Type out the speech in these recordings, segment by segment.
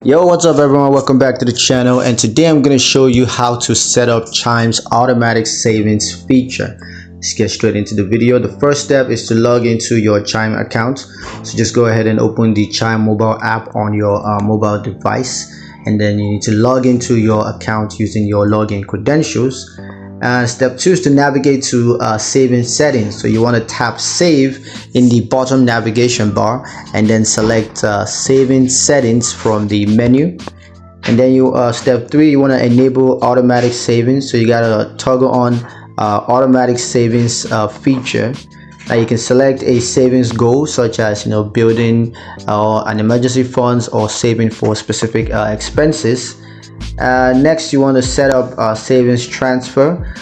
Yo, what's up everyone? Welcome back to the channel, and today I'm going to show you how to set up Chime's automatic savings feature. Let's get straight into the video. The first step is to log into your Chime account. So just go ahead and open the Chime mobile app on your mobile device, and then you need to log into your account using your login credentials. Step 2 is to navigate to savings settings. So you want to tap save in the bottom navigation bar and then select savings settings from the menu. And then step 3, you want to enable automatic savings. So you gotta toggle on automatic savings feature. Now you can select a savings goal, such as building an emergency funds or saving for specific expenses. Next, you want to set up savings transfer.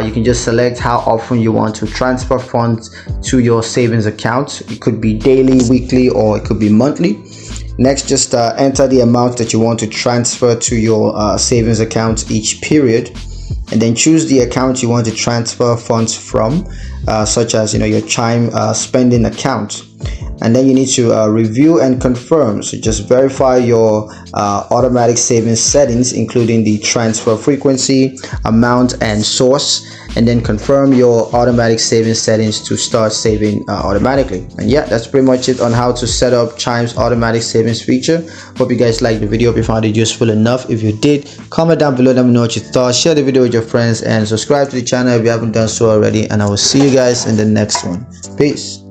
You can just select how often you want to transfer funds to your savings account. It could be daily, weekly, or it could be monthly. Next, just enter the amount that you want to transfer to your savings account each period, and then choose the account you want to transfer funds from, such as your Chime spending account. And then you need to review and confirm. So just verify your automatic savings settings, including the transfer frequency, amount, and source, and then confirm your automatic savings settings to start saving automatically. And yeah, that's pretty much it on how to set up Chime's automatic savings feature. Hope you guys liked the video. If you found it useful enough, if you did, comment down below, let me know what you thought. Share the video with your friends and subscribe to the channel if you haven't done so already, and I will see you guys in the next one. Peace.